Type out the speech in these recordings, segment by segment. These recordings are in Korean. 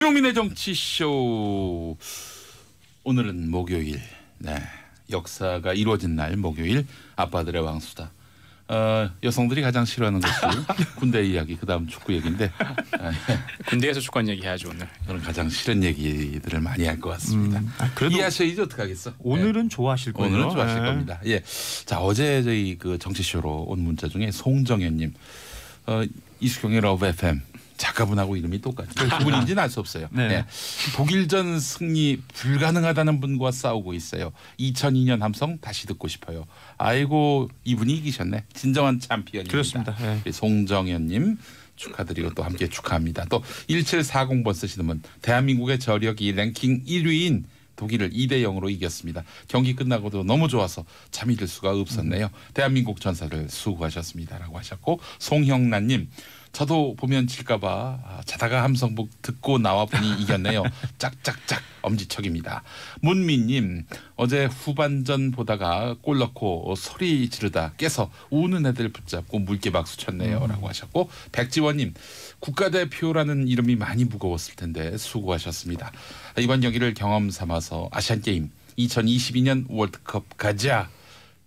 김용민의 정치쇼. 오늘은 목요일. 네, 역사가 이루어진 날 목요일. 아빠들의 왕수다. 여성들이 가장 싫어하는 것이 군대 이야기, 그다음 축구 얘기인데 군대에서 축구한 얘기 해야죠 오늘. 저는 가장 싫은 얘기들을 많이 할 것 같습니다. 그래도 이해하셔야지 어떡하겠어. 오늘은 좋아하실 거예요. 오늘은 좋아하실 겁니다. 예, 자 어제 저희 그 정치쇼로 온 문자 중에 송정현님, 이수경의 러브 FM 작가분하고 이름이 똑같죠. 그분인지는 알 수 없어요. 네. 네. 독일전 승리 불가능하다는 분과 싸우고 있어요. 2002년 함성 다시 듣고 싶어요. 아이고 이분이 이기셨네. 진정한 챔피언입니다. 그렇습니다. 네. 송정현님 축하드리고 또 함께 축하합니다. 또 1740번 쓰시는 분, 대한민국의 저력이 랭킹 1위인 독일을 2대0으로 이겼습니다. 경기 끝나고도 너무 좋아서 잠이 들 수가 없었네요. 대한민국 전사를 수고하셨습니다라고 하셨고, 송형란님, 저도 보면 질까봐 자다가 함성북 듣고 나와 보니 이겼네요. 짝짝짝 엄지척입니다. 문미님, 어제 후반전 보다가 골 넣고 소리 지르다 깨서 우는 애들 붙잡고 물개박수 쳤네요 라고 하셨고, 백지원님, 국가대표라는 이름이 많이 무거웠을 텐데 수고하셨습니다. 이번 경기를 경험 삼아서 아시안게임 2022년 월드컵 가자.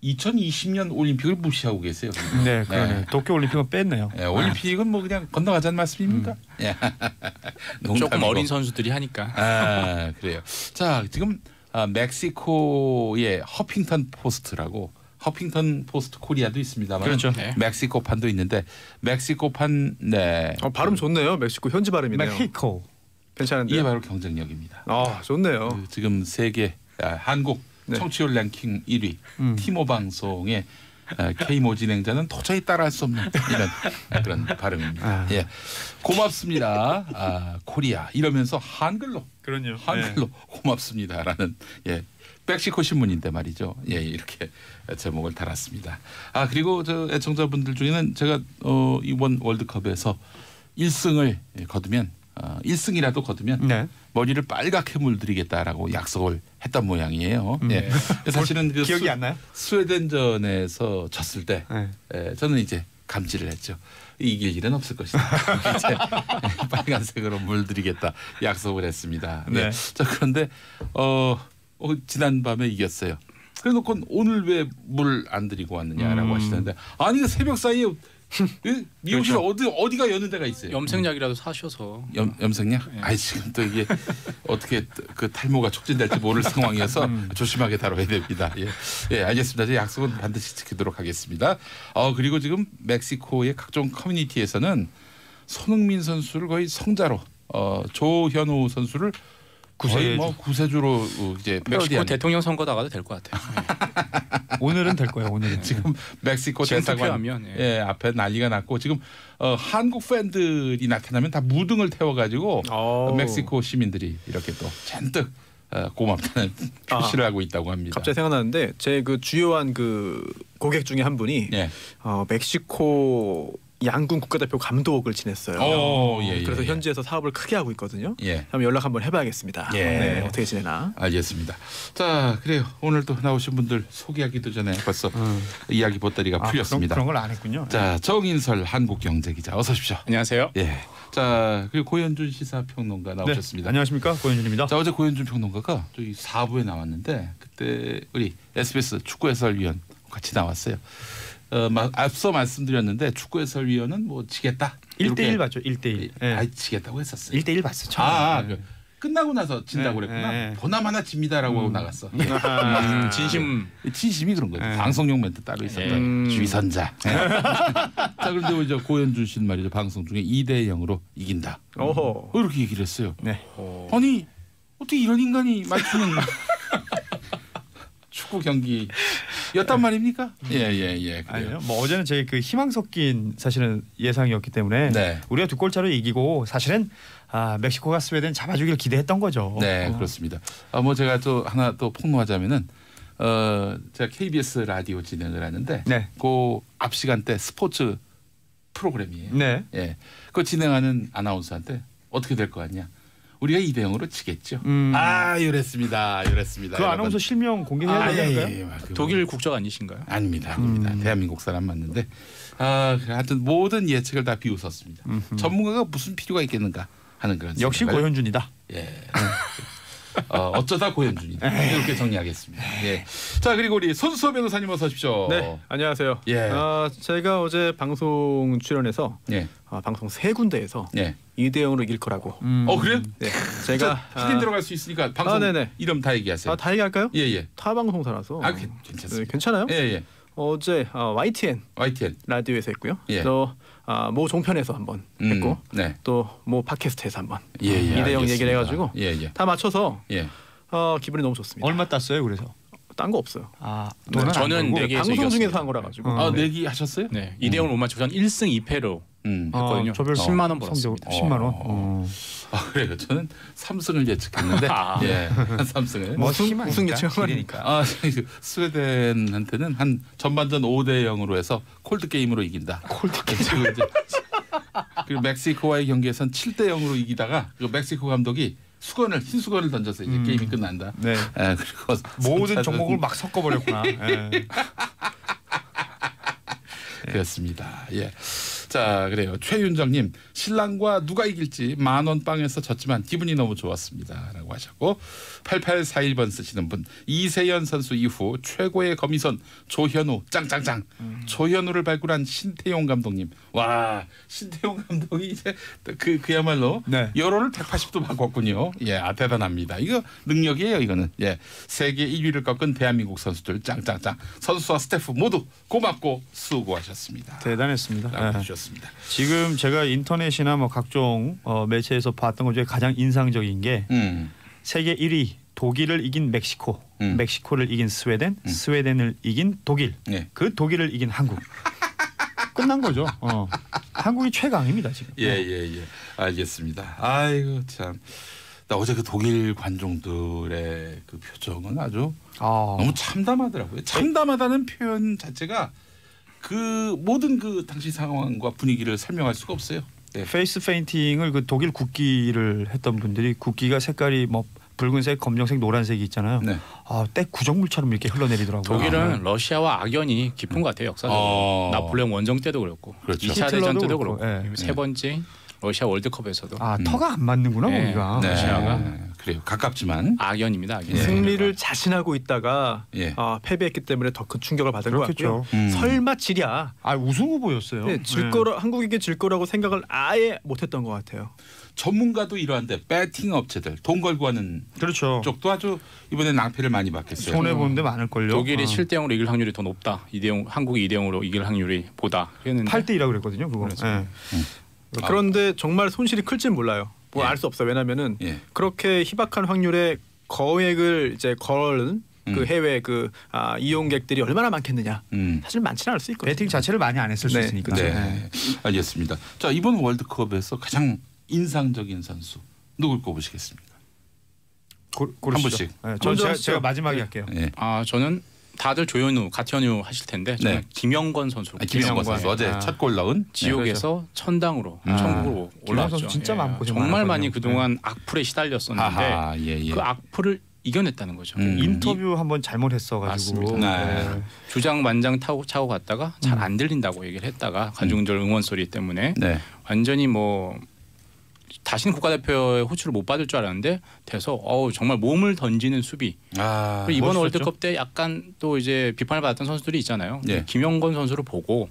2020년 올림픽을 무시하고 계세요. 네, 그러네요. 도쿄올림픽은 뺐네요. 네, 올림픽은 뭐 그냥 건너가자는 말씀입니까? 예. 조금 어린 선수들이 하니까. 아, 그래요. 자, 지금 멕시코의 허핑턴 포스트라고, 허핑턴 포스트 코리아도 있습니다만, 그렇죠. 네. 멕시코판도 있는데, 멕시코판, 네, 발음 좋네요. 멕시코 현지 발음이네요. 멕시코. 괜찮은데요? 이게 바로 경쟁력입니다. 좋네요. 그 지금 세계 한국 네. 청취율 랭킹 1위 티모 방송의 K모 진행자는 도저히 따라할 수 없는 이런 그런 발음입니다. 예, 고맙습니다. 코리아 이러면서 한글로 그럼요. 한글로 고맙습니다라는, 예, 멕시코 신문인데 말이죠. 예, 이렇게 제목을 달았습니다. 그리고 저 애청자분들 중에는 제가 이번 월드컵에서 1승을 거두면 1승이라도 거두면 네. 머리를 빨갛게 물들이겠다라고 약속을 했던 모양이에요. 예. 사실은 그 기억이 안 나요? 스웨덴전에서 졌을 때 저는 이제 감지를 했죠. 이길 일은 없을 것이다. 이제 빨간색으로 물들이겠다 약속을 했습니다. 네. 네. 자, 그런데 지난 밤에 이겼어요. 그래놓고 오늘 왜 물 안 들이고 왔느냐라고 하시는데, 아니 새벽 사이에 미용실 어디가 여는 데가 있어요? 염색약이라도 사셔서. 염색약? 네. 지금 또 이게 어떻게 그 탈모가 촉진될지 모를 상황이어서 조심하게 다뤄야 됩니다. 예, 알겠습니다. 제 약속은 반드시 지키도록 하겠습니다. 그리고 지금 멕시코의 각종 커뮤니티에서는 손흥민 선수를 거의 성자로, 조현우 선수를 거의 뭐 구세주로 이제 멕시코 패러디하는. 대통령 선거 나가도 될 것 같아요. 오늘은 될 거예요. 오늘은. 지금 멕시코 지금 대사관 투표하면, 예, 앞에 난리가 났고, 지금 한국 팬들이 나타나면 다 무등을 태워가지고 멕시코 시민들이 이렇게 또 잔뜩 고맙다는 표시를 하고 있다고 합니다. 갑자기 생각나는데 제 그 주요한 그 고객 중에 한 분이 예. 멕시코 양궁 국가대표 감독을 지냈어요. 예, 그래서 예. 현지에서 사업을 크게 하고 있거든요. 예. 한번 연락 한번 해봐야겠습니다. 예. 네, 어떻게 지내나. 알겠습니다. 자, 그래요. 오늘 또 나오신 분들 소개하기도 전에 벌써 이야기 보따리가 풀렸습니다. 그런 걸 안 했군요. 자, 정인설 한국경제기자 어서 오십시오. 안녕하세요. 예. 자, 그리고 고현준 시사평론가 나오셨습니다. 네. 안녕하십니까, 고현준입니다. 자, 어제 고현준 평론가가 저희 4부에 나왔는데, 그때 우리 SBS 축구 해설위원 같이 나왔어요. 앞서 말씀드렸는데 축구 해설위원은 뭐 지겠다. 1대1 봤죠. 1대1. 네. 지겠다고 했었어요. 1대1 봤어. 처음에. 끝나고 나서 진다고 네, 그랬구나. 네. 보남 하나 집니다라고 하고 나갔어. 진심이 그런 거죠. 네. 방송용 멘트 따로 있었던 위선자. 자, 그런데 이제 고현준 씨는 말이죠, 방송 중에 2대0으로 이긴다. 이렇게 얘기를 했어요. 네. 아니 어떻게 이런 인간이 맞추는 축구 경기였단 말입니까? 예. 아니요. 뭐 어제는 저희 그 희망 섞인 사실은 예상이었기 때문에 네. 우리가 2골차로 이기고, 사실은 멕시코가 스웨덴 잡아주길 기대했던 거죠. 네, 그렇습니다. 뭐 제가 또 하나 또 폭로하자면은 제가 KBS 라디오 진행을 하는데, 네. 그 앞 시간대 스포츠 프로그램이에요. 네. 예, 그 진행하는 아나운서한테 어떻게 될 거 같냐? 우리가 2대0으로 지겠죠. 이랬습니다. 그 아나운서 실명 공개해야 되나요? 독일 국적 아니신가요? 아닙니다. 대한민국 사람 맞는데, 하여튼 모든 예측을 다 비웃었습니다. 전문가가 무슨 필요가 있겠는가? 하는 그런 역시 생각을. 고현준이다. 예. 어쩌다 고현준이다. 이렇게 정리하겠습니다. 예. 자 그리고 우리 손수호 변호사님 어서 오십시오. 네, 안녕하세요. 예. 제가 어제 방송 출연해서 예. 방송 세 군데에서 예. 2대0으로 이길 거라고. 그래요? 네, 제가 확인 들어갈 수 있으니까 방송 네네. 이름 다 얘기하세요. 다 얘기할까요? 예예. 타 방송사라서. 괜찮습니다. 네, 괜찮아요? 예예. 어제 YTN YTN. 라디오에서 했고요. 예. 또 모 종편에서 한번 했고 네. 또 모 팟캐스트에서 한번 예예. 2대0 얘기를 해가지고 예예. 다 맞춰서 예. 기분이 너무 좋습니다. 얼마 땄어요? 그래서 딴 거 없어요. 돈은 저는 안 벌고? 네 개에서 방송 중에서 이겼습니다. 한 거라 가지고. 아 내기 하셨어요? 네, 2대0을 못 맞추고 저는 1승 2패로 했거든요. 조별 10만 원 성적으로 벌었습니다. 10만 원. 그래요. 저는 3승을 예측했는데 아. 예. 3승을. 뭐 우승 희망이니까, 예측한 기대니까. 스웨덴한테는 한 전반전 5대 0으로 해서 콜드 게임으로 이긴다. 콜드 게임. 그리고 멕시코와의 경기에선 7대 0으로 이기다가 그 멕시코 감독이 흰 수건을 던져서 이제 게임이 끝난다. 네. 그리고 모든 종목을 막 섞어버렸구나. 예. 그렇습니다. 예. 자 그래요. 최윤정님 신랑과 누가 이길지 10,000원 빵에서 졌지만 기분이 너무 좋았습니다라고 하셨고 8841번 쓰시는 분 이세연 선수 이후 최고의 거미선 조현우 짱짱짱 조현우를 발굴한 신태용 감독님 와 신태용 감독이 이제 그야말로 네. 여론을 180도 바꿨군요. 예, 대단합니다. 이거 능력이에요. 이거는 예 세계 1위를 꺾은 대한민국 선수들 짱짱짱 선수와 스태프 모두 고맙고 수고하셨습니다. 대단했습니다. 라고 예. 주셨습니다. 지금 제가 인터넷이나 뭐 각종 매체에서 봤던 것 중에 가장 인상적인 게 세계 1위 독일을 이긴 멕시코, 멕시코를 이긴 스웨덴, 스웨덴을 이긴 독일, 네. 그 독일을 이긴 한국. 끝난 거죠. 한국이 최강입니다 지금. 예. 알겠습니다. 아이고 참. 나 어제 그 독일 관중들의 그 표정은 아주 너무 참담하더라고요. 참담하다는 표현 자체가 그 모든 그 당시 상황과 분위기를 설명할 수가 없어요. 네. 페이스 페인팅을 그 독일 국기를 했던 분들이 국기가 색깔이 뭐 붉은색, 검정색, 노란색이 있잖아요. 네. 때 구정물처럼 이렇게 흘러내리더라고요. 독일은 러시아와 악연이 깊은 것 같아요. 역사적으로. 나폴레옹 원정 때도 그렇고 그렇죠. 2차 대전 히틀러도 때도 그렇고, 그렇고 예. 세 번째 러시아 월드컵에서도 터가 안 맞는구나 네. 우리가. 네. 러시아가. 그래요. 가깝지만 악연입니다. 악연. 승리를 자신하고 있다가 예. 패배했기 때문에 더 큰 충격을 받은 것 그렇겠죠. 같고요. 설마 지랴 우승 후보였어요. 네, 한국에게 질 거라고 생각을 아예 못했던 것 같아요. 전문가도 이러한데 배팅 업체들 돈 걸고 하는 그렇죠. 쪽도 아주 이번에 낭패를 많이 받겠어요. 손해 보는데 많을 걸요. 독일이 7대0으로 이길 확률이 더 높다. 2대0 한국이 2대0으로 이길 확률이 보다. 그랬는데 8대 2라 그랬거든요. 그거. 그렇죠. 예. 그런데 정말 손실이 클지는 몰라요. 뭐 알 수 없어요. 왜냐면은 예. 그렇게 희박한 확률의 거액을 이제 걸은 그 해외 이용객들이 얼마나 많겠느냐. 사실 많지는 않을 수 있거든요. 배팅 자체를 많이 안 했을 수 네, 있으니까. 네. 알겠습니다. 자 이번 월드컵에서 가장 인상적인 선수 누굴 꼽으시겠습니까? 고르시죠. 한 분씩. 네, 먼저 제가 하시죠. 마지막에 할게요. 예. 저는 다들 조현우, 가티현우 하실 텐데 저는 네. 김영권 선수로 김영권 선수 어제 첫 골 넣은 지옥에서 천당으로 천국으로 김영권 올라왔죠. 선수 진짜 마음고생 정말 많았거든요. 많이 그동안 악플에 시달렸었는데 아하, 예. 그 악플을 이겨냈다는 거죠. 인터뷰 한번 잘못했어가지고. 맞습니다. 네. 주장만장 차고 갔다가 잘 안 들린다고 얘기를 했다가 관중들 응원 소리 때문에 네. 완전히 뭐 다시는 국가대표의 호출을 못 받을 줄 알았는데 돼서 정말 몸을 던지는 수비. 그리고 이번 멋있었죠. 월드컵 때 약간 또 이제 비판을 받았던 선수들이 있잖아요. 예. 김영건 선수를 보고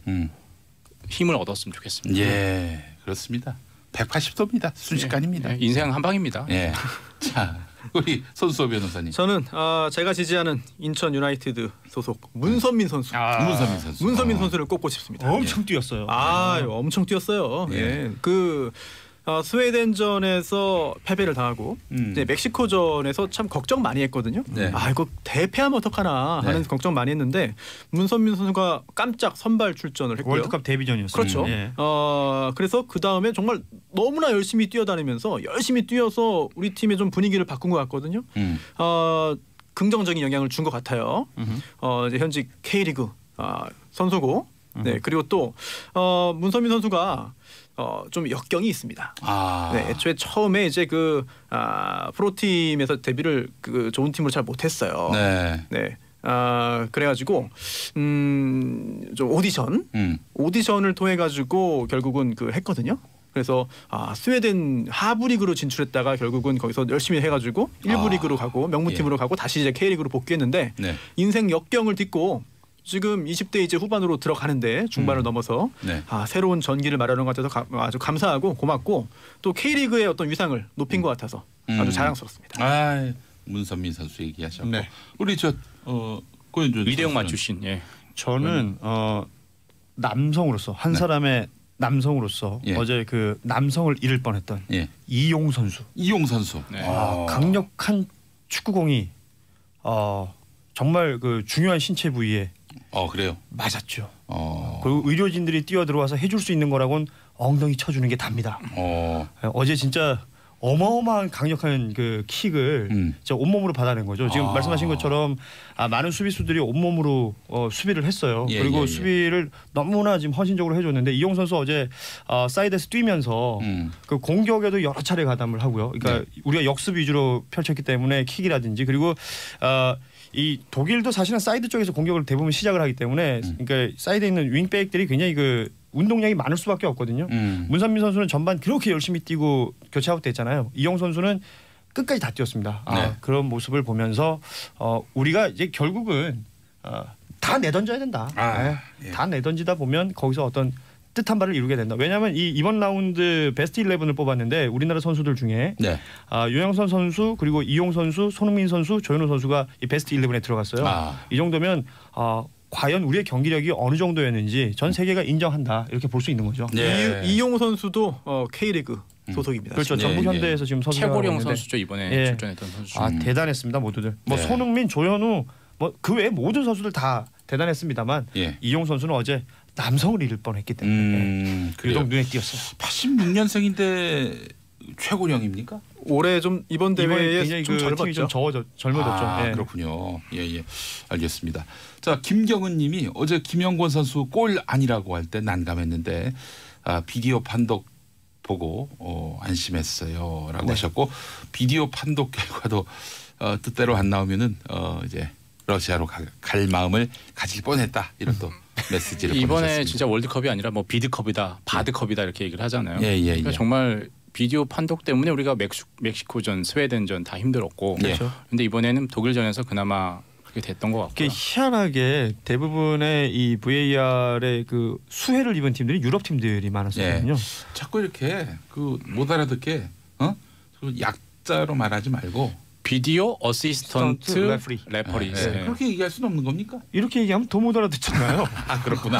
힘을 얻었으면 좋겠습니다. 예, 그렇습니다. 180도입니다. 순식간입니다. 예, 인생 한 방입니다. 예. 자, 우리 손수호 변호사님. 저는 제가 지지하는 인천 유나이티드 소속 문선민 선수. 문선민 선수. 문선민 선수를 꼽고 싶습니다. 엄청 뛰었어요. 엄청 뛰었어요. 예. 예. 스웨덴전에서 패배를 당하고 이제 멕시코전에서 참 걱정 많이 했거든요. 네. 이거 대패하면 어떡하나 하는 네. 걱정 많이 했는데 문선민 선수가 깜짝 선발 출전을 했고요. 월드컵 데뷔전이었어요. 그렇죠. 예. 그래서 그 다음에 정말 너무나 열심히 뛰어다니면서 열심히 뛰어서 우리 팀의 좀 분위기를 바꾼 것 같거든요. 긍정적인 영향을 준 것 같아요. 이제 현직 K리그 선수고. 네, 그리고 또 문선민 선수가 좀 역경이 있습니다. 네, 애초에 처음에 이제 프로팀에서 데뷔를 좋은 팀으로 잘 못했어요. 네. 네. 그래가지고 좀 오디션을 통해 가지고 결국은 했거든요. 그래서 스웨덴 하부 리그로 진출했다가 결국은 거기서 열심히 해가지고 1부 리그로 가고 명문팀으로 가고 다시 이제 K리그로 복귀했는데 네. 인생 역경을 딛고 지금 20대 이제 후반으로 들어가는데 중반을 넘어서 네. 새로운 전기를 마련한 것 같아서 아주 감사하고 고맙고 또 K리그의 어떤 위상을 높인 것 같아서 아주 자랑스럽습니다. 문선민 선수 얘기하셨고 네. 우리 고현준 이대영만 출신. 예. 저는 남성으로서 한 사람의 남성으로서 예. 어제 그 남성을 잃을 뻔했던 예. 이용 선수. 이용 선수. 네. 강력한 축구공이 정말 그 중요한 신체 부위에 그래요. 맞았죠. 그리고 의료진들이 뛰어 들어와서 해줄 수 있는 거라고는 엉덩이 쳐주는 게 답니다. 어제 진짜 어마어마한 강력한 그 킥을 진짜 온몸으로 받아낸 거죠. 지금 말씀하신 것처럼 많은 수비수들이 온몸으로 수비를 했어요. 그리고 수비를 너무나 지금 헌신적으로 해줬는데 이용 선수 어제 사이드에서 뛰면서 그 공격에도 여러 차례 가담을 하고요. 그러니까 우리가 역습 위주로 펼쳤기 때문에 킥이라든지 그리고 이 독일도 사실은 사이드 쪽에서 공격을 대부분 시작을 하기 때문에 그러니까 사이드에 있는 윙백들이 굉장히 그 운동량이 많을 수밖에 없거든요. 문선민 선수는 전반 그렇게 열심히 뛰고 교체 아웃됐잖아요. 이용 선수는 끝까지 다 뛰었습니다. 그런 모습을 보면서 우리가 이제 결국은 다 내던져야 된다. 다 내던지다 보면 거기서 어떤 뜻한 바를 이루게 된다. 왜냐하면 이번 라운드 베스트 11을 뽑았는데 우리나라 선수들 중에 유영선 선수 그리고 이용 선수, 손흥민 선수, 조현우 선수가 이 베스트 11에 들어갔어요. 이 정도면 과연 우리의 경기력이 어느 정도였는지 전 세계가 인정한다 이렇게 볼 수 있는 거죠. 이용 선수도 K리그 소속입니다. 그렇죠. 전북현대에서 지금 선수 최고령 선수죠 이번에 출전했던 선수. 대단했습니다 모두들. 손흥민, 조현우 그 외 모든 선수들 다 대단했습니다만 이용 선수는 어제 남성을 잃을 뻔했기 때문에 유독 눈에 띄었어요. 86년생인데 최고령입니까? 올해 좀 이번 대회에 굉장히 좀 젊어졌죠. 젊어졌죠. 그렇군요. 예, 알겠습니다. 자, 김경은님이 어제 김영권 선수 골 아니라고 할 때 난감했는데 비디오 판독 보고 안심했어요라고 하셨고 비디오 판독 결과도 뜻대로 안 나오면은 이제 러시아로 갈 마음을 가질 뻔했다 이런 또 메시지를 이번에 보내셨습니다. 진짜 월드컵이 아니라 뭐 비드컵이다, 바드컵이다 이렇게 얘기를 하잖아요. 그러니까 정말 비디오 판독 때문에 우리가 멕시코전, 스웨덴전 다 힘들었고, 그런데 이번에는 독일전에서 그나마 그렇게 됐던 것 같고요. 희한하게 대부분의 이 VAR의 그 수혜를 입은 팀들이 유럽 팀들이 많았거든요. 자꾸 이렇게 그 못 알아듣게 약자로 말하지 말고. 비디오 어시스턴트 레퍼리. 그렇게 얘기할 수는 없는 겁니까? 이렇게 얘기하면 더 못 알아듣잖아요. 그렇구나.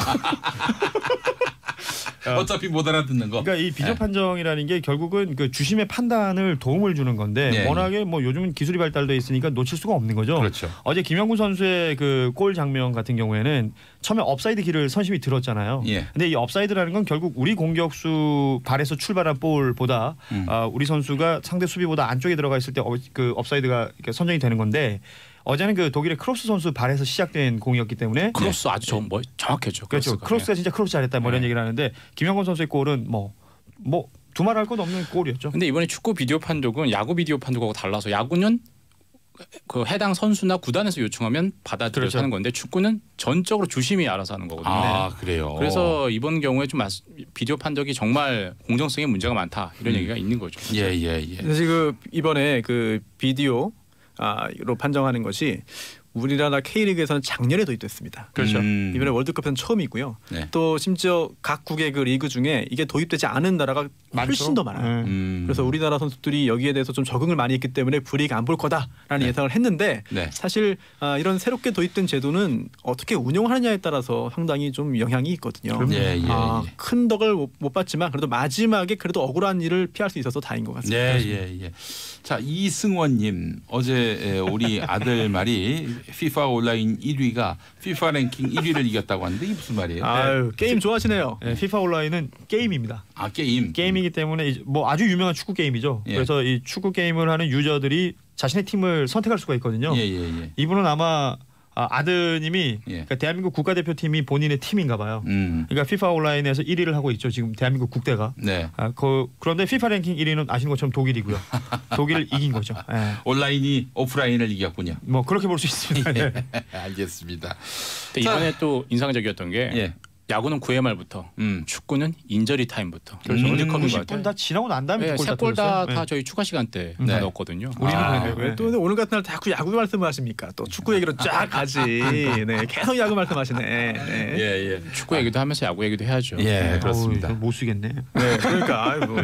어차피 못 알아듣는 거. 그러니까 이 비디오 판정이라는 게 결국은 그 주심의 판단을 도움을 주는 건데 워낙에 뭐 요즘은 기술이 발달돼 있으니까 놓칠 수가 없는 거죠. 그렇죠. 어제 김영군 선수의 그 골 장면 같은 경우에는 처음에 업사이드 기를 선심이 들었잖아요. 근데 이 업사이드라는 건 결국 우리 공격수 발에서 출발한 볼보다 우리 선수가 상대 수비보다 안쪽에 들어가 있을 때 그 업사이드가 이렇게 선정이 되는 건데 어제는 그 독일의 크로스 선수 발에서 시작된 공이었기 때문에 크로스 아주 정확했죠. 그렇죠. 크로스가 진짜 크로스 잘했다 이런 얘기를 하는데 김영권 선수의 골은 뭐 두말할 것 없는 골이었죠. 근데 이번에 축구 비디오 판독은 야구 비디오 판독하고 달라서 야구는 그 해당 선수나 구단에서 요청하면 받아들여서 하는 건데 축구는 전적으로 주심이 알아서 하는 거거든요. 그래요. 그래서 이번 경우에 좀 비디오 판독이 정말 공정성에 문제가 많다 이런 얘기가 있는 거죠. 사실 그 이번에 그 비디오 로 판정하는 것이 우리나라 K리그에서는 작년에 도입됐습니다. 그렇죠. 이번에 월드컵에서는 처음이고요. 또 심지어 각국의 그 리그 중에 이게 도입되지 않은 나라가 훨씬 더 많아요. 그래서 우리나라 선수들이 여기에 대해서 좀 적응을 많이 했기 때문에 불이익 안 볼 거다라는 예상을 했는데 사실 이런 새롭게 도입된 제도는 어떻게 운영하느냐에 따라서 상당히 좀 영향이 있거든요. 큰 덕을 못 봤지만 그래도 마지막에 그래도 억울한 일을 피할 수 있어서 다행인 것 같습니다. 자, 이승원님 어제 우리 아들 말이 FIFA 온라인 1위가 FIFA 랭킹 1위를 이겼다고 하는데 이게 무슨 말이에요? 게임 좋아하시네요. FIFA 온라인은 게임입니다. 게임이기 때문에 뭐 아주 유명한 축구 게임이죠. 그래서 이 축구 게임을 하는 유저들이 자신의 팀을 선택할 수가 있거든요. 이분은 아마 아드님이 그러니까 대한민국 국가대표팀이 본인의 팀인가 봐요. 그러니까 FIFA 온라인에서 1위를 하고 있죠. 지금 대한민국 국대가. 그런데 FIFA 랭킹 1위는 아시는 것처럼 독일이고요. 독일을 이긴 거죠. 온라인이 오프라인을 이겼군요. 뭐 그렇게 볼 수 있습니다. 알겠습니다. 이번에 또 인상적이었던 게 야구는 9회 말부터, 축구는 인저리 타임부터. 결승 월드컵인 것 90분 같아요. 다 지나고 난 다음에 네, 골 세 다 골 다 터졌어요. 저희 추가 시간 때 네. 넣었거든요. 우리는 왜 또 오늘 같은 날 자꾸 야구 말씀을 하십니까? 또 축구 얘기로 쫙 가지. 네, 계속 야구 말씀하시네. 네. 예. 축구 얘기도 하면서 야구 얘기도 해야죠. 예, 그렇습니다. 못 쓰겠네. 네, 그러니까 아이고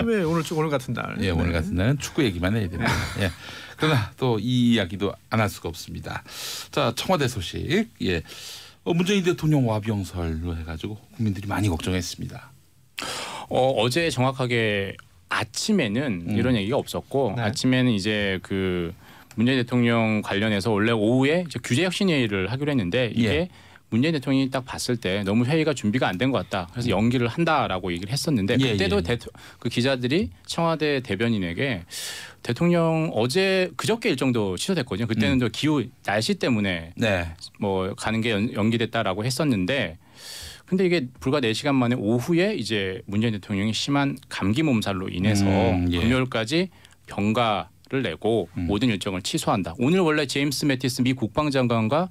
왜 오늘 같은 날. 예, 오늘 같은 날은 축구 얘기만 해야 됩니다. 예. 그러나 또 이 이야기도 안 할 수가 없습니다. 자, 청와대 소식. 예. 문재인 대통령 와병설로 해가지고 국민들이 많이 걱정했습니다. 어제 정확하게 아침에는 이런 얘기가 없었고 네. 아침에는 이제 그 문재인 대통령 관련해서 원래 오후에 이제 규제혁신회의를 하기로 했는데 이게 예. 문재인 대통령이 딱 봤을 때 너무 회의가 준비가 안 된 것 같다. 그래서 연기를 한다라고 얘기를 했었는데 예, 그때도 예. 그 기자들이 청와대 대변인에게 대통령 어제 그저께 일정도 취소됐거든요. 그때는 또 기후 날씨 때문에 네. 뭐 가는 게 연기됐다라고 했었는데 근데 이게 불과 4시간 만에 오후에 이제 문재인 대통령이 심한 감기 몸살로 인해서 예. 금요일까지 병가를 내고 모든 일정을 취소한다. 오늘 원래 제임스 매티스 미 국방장관과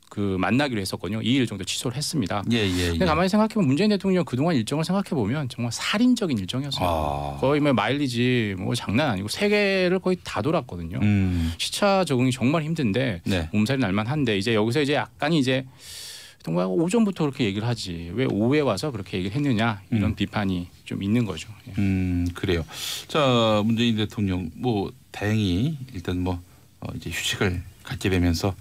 그 만나기로 했었거든요. 이 일정도 취소를 했습니다. 예. 근데 가만히 생각해보면 문재인 대통령 그동안 일정을 생각해보면 정말 살인적인 일정이었어요. 거의 뭐 마일리지 뭐 장난 아니고 세계를 거의 다 돌았거든요. 시차 적응이 정말 힘든데 네. 몸살이 날만한데 이제 여기서 이제 약간 이제 정말 오전부터 그렇게 얘기를 하지 왜 오후에 와서 그렇게 얘기를 했느냐 이런 비판이 좀 있는 거죠. 예. 그래요. 자, 문재인 대통령 뭐 다행히 일단 뭐 이제 휴식을 갖게 되면서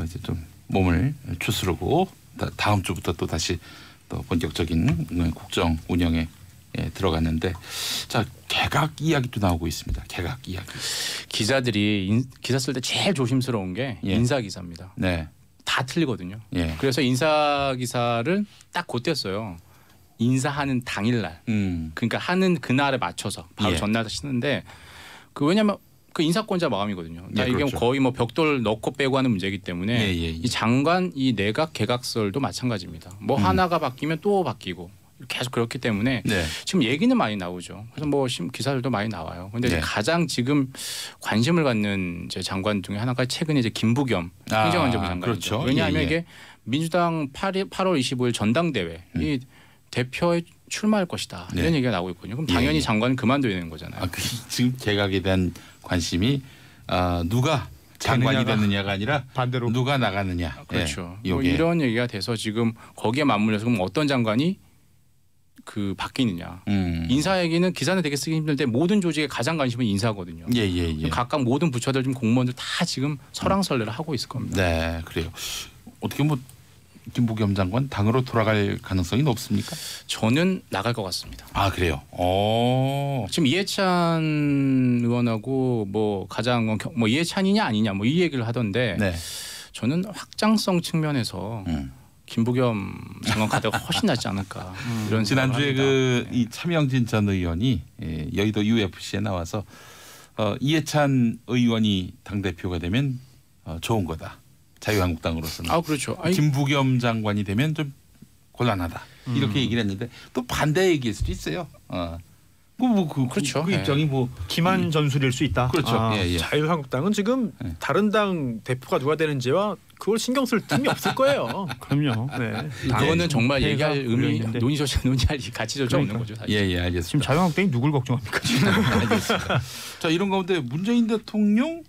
이제 좀 몸을 추스르고 다음 주부터 또 다시 또 본격적인 국정 운영에 들어갔는데 자, 개각 이야기도 나오고 있습니다. 개각 이야기. 기자들이 기사 쓸 때 제일 조심스러운 게 예. 인사 기사입니다. 네. 다 틀리거든요. 예. 그래서 인사 기사를 딱 그때 써요. 인사하는 당일날. 그러니까 하는 그날에 맞춰서 바로 예. 전날 쓰는데 그 왜냐면 그 인사권자 마음이거든요. 예, 이게 그렇죠. 거의 뭐 벽돌 넣고 빼고 하는 문제이기 때문에 예. 이 장관 이 내각 개각설도 마찬가지입니다. 뭐 하나가 바뀌면 또 바뀌고 계속 그렇기 때문에 네. 지금 얘기는 많이 나오죠. 그래서 뭐 기사들도 많이 나와요. 근데 네. 가장 지금 관심을 갖는 이제 장관 중에 하나가 최근에 이제 김부겸 행정안전부 장관이죠. 그렇죠. 왜냐하면 예. 이게 민주당 8월 25일 전당대회 이 대표에 출마할 것이다 네. 이런 얘기가 나오고 있거든요. 그럼 당연히 예. 장관은 그만둬야 되는 거잖아요. 지금 개각에 대한 관심이 누가 장관이 되느냐가 되느냐가 아니라 반대로 누가 나가느냐. 그렇죠. 예. 뭐 요게. 이런 얘기가 돼서 지금 거기에 맞물려서 그럼 어떤 장관이 그 바뀌느냐. 인사 얘기는 기사는 되게 쓰기 힘든데 모든 조직의 가장 관심은 인사거든요. 예. 각각 모든 부처들 좀 공무원들 다 지금 설왕설래를 하고 있을 겁니다. 네, 그래요. 어떻게 뭐 김부겸 장관 당으로 돌아갈 가능성이 높습니까? 저는 나갈 것 같습니다. 아, 그래요. 지금 이해찬 의원하고 뭐 가장 뭐 이해찬이냐 아니냐 뭐 이 얘기를 하던데 네. 저는 확장성 측면에서 김부겸 장관 가대가 훨씬 낫지 않을까 이런 지난주에 생각을 합니다. 이 차명진 전 의원이 여의도 UFC에 나와서 이해찬 의원이 당 대표가 되면 좋은 거다. 자유한국당으로서는. 아 그렇죠. 김부겸 장관이 되면 좀 곤란하다. 이렇게 얘기를 했는데 또 반대 얘기일 수도 있어요. 그렇죠. 그 입장이 뭐 기만 전술일 수 있다. 그렇죠. 예. 자유한국당은 지금 다른 당 대표가 누가 되는지와 그걸 신경 쓸 틈이 없을 거예요. 그럼요. 네. 그거는 정말 해가 얘기할 의미 걸려있는데. 논의할 가치조차 없는 거죠. 사실. 예, 알겠습니다. 지금 자유한국당이 누굴 걱정합니까? 지금? 알겠습니다. 자, 이런 가운데 문재인 대통령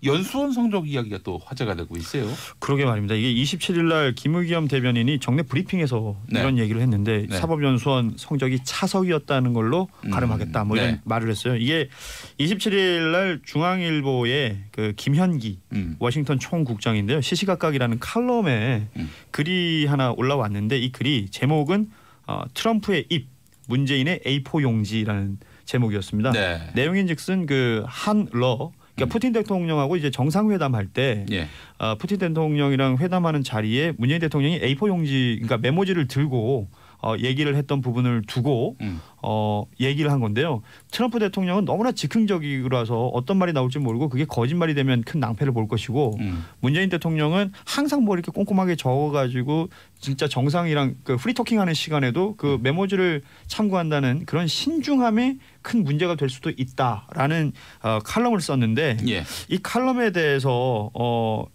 연수원 성적 이야기가 또 화제가 되고 있어요. 그러게 말입니다. 이게 27일 날 김의겸 대변인이 정례 브리핑에서 네. 이런 얘기를 했는데 네. 사법연수원 성적이 차석이었다는 걸로 가름하겠다 뭐 이런 네. 말을 했어요. 이게 27일 날 중앙일보의 그 김현기 워싱턴 총국장인데요. 시시각각이라는 칼럼에 글이 하나 올라왔는데 이 글이 제목은 트럼프의 입 문재인의 A4 용지라는 제목이었습니다. 네. 내용인즉슨 그 한러 그러니까 푸틴 대통령하고 이제 정상회담 할 때 예. 푸틴 대통령이랑 회담하는 자리에 문재인 대통령이 A4 용지 그러니까 메모지를 들고 얘기를 했던 부분을 두고 얘기를 한 건데요. 트럼프 대통령은 너무나 즉흥적이라서 어떤 말이 나올지 모르고 그게 거짓말이 되면 큰 낭패를 볼 것이고 문재인 대통령은 항상 뭐 이렇게 꼼꼼하게 적어가지고 진짜 정상이랑 그 프리토킹하는 시간에도 그 메모지를 참고한다는 그런 신중함이 큰 문제가 될 수도 있다라는 칼럼을 썼는데 예. 이 칼럼에 대해서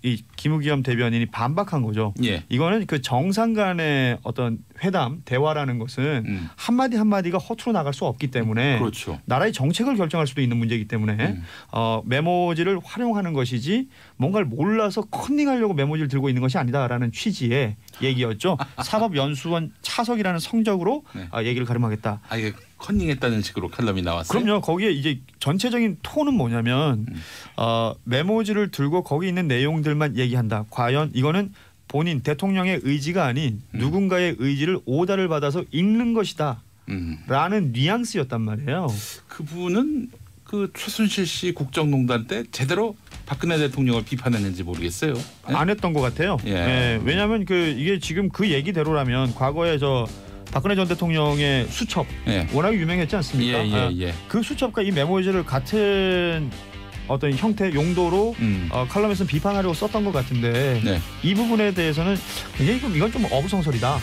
이 김우겸 대변인이 반박한 거죠. 예. 이거는 그 정상 간의 어떤 회담, 대화라는 것은 한마디 한마디가 허투루 나갈 수 없기 때문에 그렇죠. 나라의 정책을 결정할 수도 있는 문제이기 때문에 메모지를 활용하는 것이지 뭔가를 몰라서 컨닝하려고 메모지를 들고 있는 것이 아니다라는 취지의 얘기였죠. 사법연수원 차석이라는 성적으로 네. 얘기를 가름하겠다. 이게 컨닝했다는 식으로 칼럼이 나왔어요. 그럼요. 거기에 이제 전체적인 톤은 뭐냐면 메모지를 들고 거기 있는 내용들만 얘기한다. 과연 이거는 본인 대통령의 의지가 아닌 누군가의 의지를 오다를 받아서 읽는 것이다. 라는 뉘앙스였단 말이에요. 그분은 그 최순실 씨 국정농단 때 제대로 박근혜 대통령을 비판했는지 모르겠어요. 네? 안 했던 것 같아요. 예. 네, 왜냐하면 이게 지금 그 얘기대로라면 과거에 박근혜 전 대통령의 수첩 예. 워낙 유명했지 않습니까? 예. 그 수첩과 이 메모지를 같은 어떤 형태 용도로 칼럼에서는 비판하려고 썼던 것 같은데 네. 이 부분에 대해서는 굉장히 이건 좀 어부성설이다.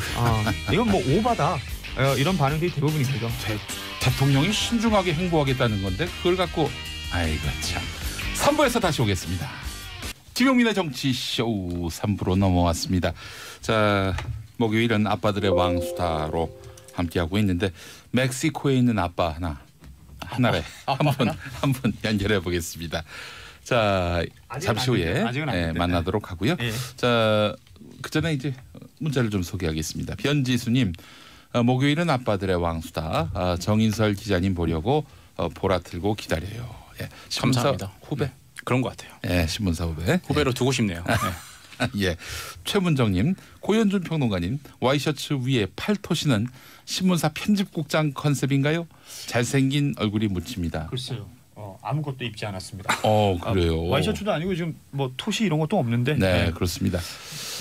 이건 뭐 오바다. 이런 반응들이 대부분인 거죠. 대통령이 신중하게 행보하겠다는 건데 그걸 갖고 아이고 참. 3부에서 다시 오겠습니다. 김용민의 정치쇼 3부로 넘어왔습니다. 자, 목요일은 아빠들의 왕수다로 함께하고 있는데 멕시코에 있는 아빠 하나를 한 분 연결해 보겠습니다. 자, 잠시 후에 만나도록 하고요. 예. 자, 그 전에 이제 문자를 좀 소개하겠습니다. 변지수님, 목요일은 아빠들의 왕수다. 정인설 기자님 보려고 보라 틀고 기다려요. 예, 감사합니다. 후배. 네, 그런 것 같아요. 예, 신문사 후배. 후배로 두고 싶네요. 네. 예, 최문정님, 고현준 평론가님, 와이셔츠 위에 팔토시는 신문사 편집국장 컨셉인가요? 잘생긴 얼굴이 묻힙니다. 글쎄요. 아무것도 입지 않았습니다. 그래요. 와이셔츠도 아니고 지금 뭐 토시 이런 것도 없는데. 네, 그렇습니다.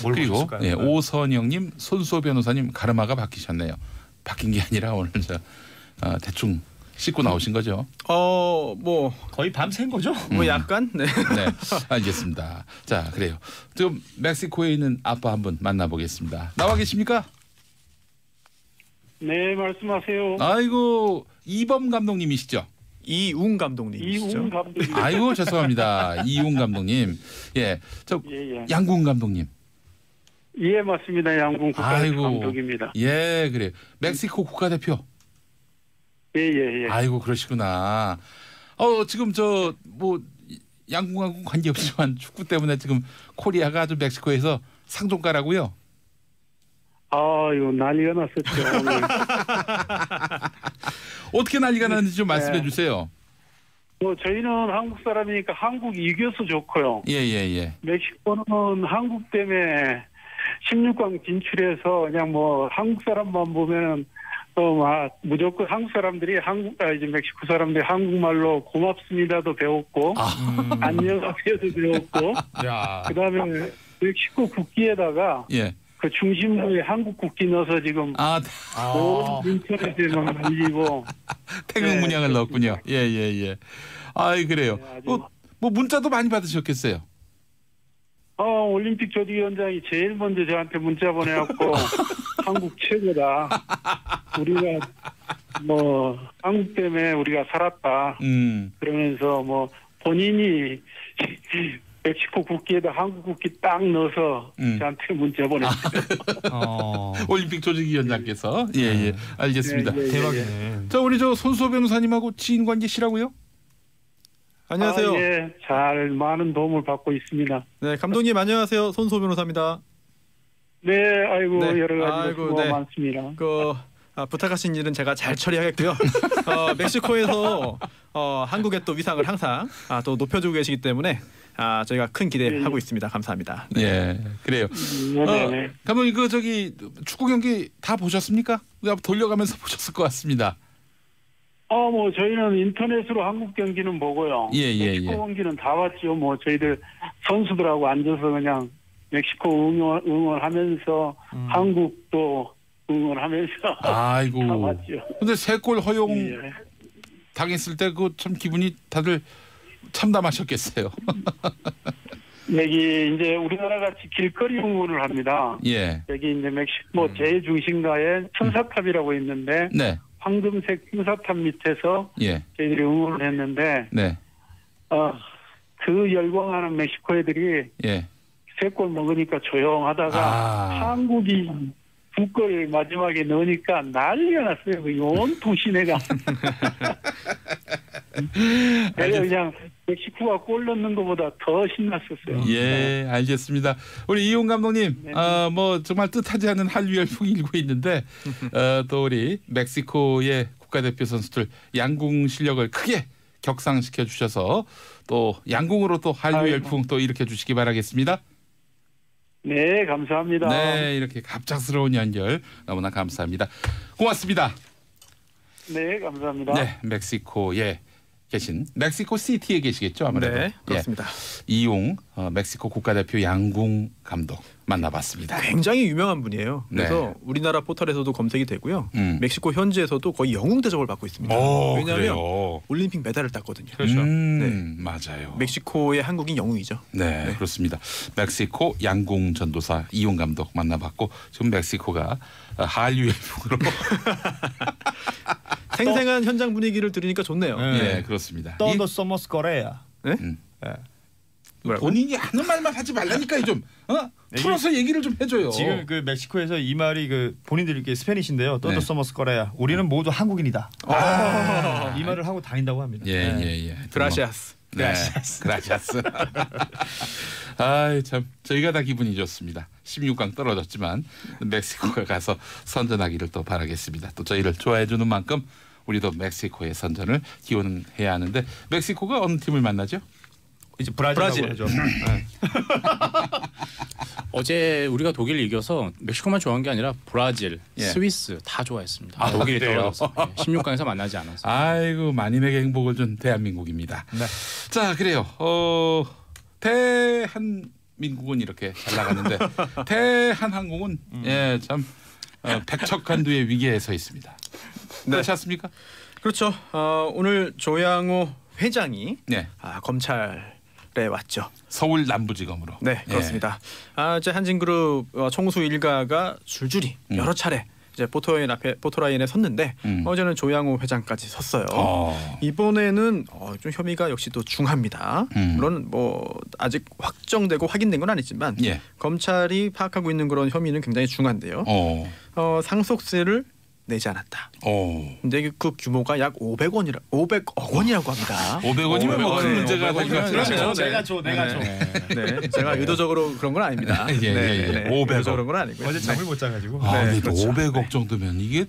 그리고 오선영님, 손수호 변호사님 가르마가 바뀌셨네요. 바뀐 게 아니라 오늘 대충 씻고 나오신 거죠? 뭐 거의 밤샌 거죠? 뭐 약간 네. 네, 알겠습니다. 자, 그래요. 지금 멕시코에 있는 아빠 한 분 만나보겠습니다. 나와 계십니까? 네, 말씀하세요. 아이고, 이범 감독님이시죠? 이웅 감독님이시죠? 이웅 감독님. 아이고, 죄송합니다. 이웅 감독님. 예, 양궁 감독님. 예, 맞습니다. 양궁 국가대표 감독입니다. 예, 그래요. 멕시코 국가대표. 예. 아이고, 그러시구나. 지금 양궁하고 관계없지만 축구 때문에 지금 코리아가 아주 멕시코에서 상종가라고요? 이거 난리가 났었죠. 오늘. 어떻게 난리가 났는지 좀 말씀해 주세요. 저희는 한국 사람이니까 한국이 이겨서 좋고요. 예. 멕시코는 한국 때문에 16강 진출해서 그냥 한국 사람만 보면은 무조건 한국 사람들이 이제 멕시코 사람들이 한국말로 고맙습니다도 배웠고 안녕하세요도 배웠고 그다음에 멕시코 국기에다가 그 중심부에 한국 국기 넣어서 지금 인터넷에 막 날리고 태극 문양을 넣었군요. 예. 그래요. 뭐 문자도 많이 받으셨겠어요. 올림픽 조직위원장이 제일 먼저 저한테 문자 보내갖고 한국 최고다. 우리가 한국 때문에 우리가 살았다. 그러면서 본인이 멕시코 국기에다 한국 국기 딱 넣어서 저한테 문자 보냈어요. 올림픽 조직위원장께서 예. 알겠습니다. 예. 대박이네. 자, 우리 손수호 변호사님하고 지인 관계시라고요? 안녕하세요. 예, 많은 도움을 받고 있습니다. 네, 감독님 안녕하세요. 손수호 변호사입니다. 네, 여러 가지 수고가 많습니다. 부탁하신 일은 제가 잘 처리하겠고요. 멕시코에서 한국의 또 위상을 항상 또 높여주고 계시기 때문에 저희가 큰 기대하고 있습니다. 감사합니다. 네, 그래요. 감독님 축구 경기 다 보셨습니까? 돌려가면서 보셨을 것 같습니다. 저희는 인터넷으로 한국 경기는 보고요. 멕시코 경기는 다 봤죠. 저희들 선수들하고 앉아서 그냥 멕시코 응원하면서 한국도 응원하면서 아이고. 다 봤죠. 근데 3골 허용 당했을 때 그 참 기분이 다들 참담하셨겠어요. 여기 이제 우리나라 같이 길거리 응원을 합니다. 예. 여기 이제 멕시코 제중심가에 천사탑이라고 있는데 네. 황금색 천사탑 밑에서 예. 저희들이 응원을 했는데 네. 그 열광하는 멕시코 애들이 예. 3골 먹으니까 조용하다가 한국이 2골 마지막에 넣으니까 난리가 났어요. 그 온통 시내가. 그래서 그냥 멕시코가 골 넣는 것보다 더 신났었어요. 예, 알겠습니다. 우리 이용 감독님, 뭐 정말 뜻하지 않은 한류 열풍이 일고 있는데 또 우리 멕시코의 국가대표 선수들 양궁 실력을 크게 격상시켜 주셔서 또 양궁으로 또 한류 열풍 또 일으켜 주시기 바라겠습니다. 네, 감사합니다. 네, 이렇게 갑작스러운 연결 너무나 감사합니다. 고맙습니다. 네, 감사합니다. 네, 멕시코에 계신 멕시코 시티에 계시겠죠 아무래도. 네, 그렇습니다. 예, 이용 멕시코 국가대표 양궁 감독 만나봤습니다. 굉장히 유명한 분이에요. 그래서 네. 우리나라 포털에서도 검색이 되고요. 멕시코 현지에서도 거의 영웅 대접을 받고 있습니다. 왜냐하면 그래요? 올림픽 메달을 땄거든요. 그렇죠. 네. 맞아요. 멕시코의 한국인 영웅이죠. 네, 그렇습니다. 멕시코 양궁 전도사 이용 감독 만나봤고 지금 멕시코가 한류 열풍으로 생생한 현장 분위기를 들으니까 좋네요. 네, 그렇습니다. Todos somos Corea. 네? 본인이 하는 말만 하지 말라니까 좀 풀어서 얘기를 좀 해줘요. 지금 그 멕시코에서 이 말이 그 본인들이 이렇게 스페니쉬인데요. Todos somos Corea. 우리는 모두 한국인이다. 이 말을 하고 다닌다고 합니다. 예. 그라시아스. 네, 그라시아스. 참 저희가 다 기분이 좋습니다. 16강 떨어졌지만 멕시코가 가서 선전하기를 또 바라겠습니다. 또 저희를 좋아해 주는 만큼 우리도 멕시코의 선전을 기원해야 하는데 멕시코가 어느 팀을 만나죠? 이제 브라질. 하죠. 네. 어제 우리가 독일 이겨서 멕시코만 좋아한 게 아니라 브라질, 스위스 다 좋아했습니다. 독일이 떨어졌어. 16강에서 만나지 않았어. 아이고 만인에게 행복을 준 대한민국입니다. 네. 자 그래요. 대한민국은 이렇게 잘 나갔는데 대한항공은 참 백척간두의 위기에 서 있습니다. 그렇지 않습니까? 그렇죠. 오늘 조양호 회장이 네. 검찰에 왔죠. 서울 남부지검으로. 네, 그렇습니다. 이제 한진그룹 총수 일가가 줄줄이 여러 차례 이제 포토라인에 섰는데 어제는 조양호 회장까지 섰어요. 이번에는 좀 혐의가 역시 또 중합니다. 물론 뭐 아직 확정되고 확인된 건 아니지만 검찰이 파악하고 있는 그런 혐의는 굉장히 중한데요. 상속세를 내지 않았다. 근데 그 규모가 약 500억 원이라고 합니다. 500원이면 뭐 큰 문제가 될 것 같아요. 내가 줘. 네, 제가 의도적으로 그런 건 아닙니다. 500억. 의도적으로 그런 건 아니고요. 어제 잠을 못 자가지고. 그래도 500억 정도면 이게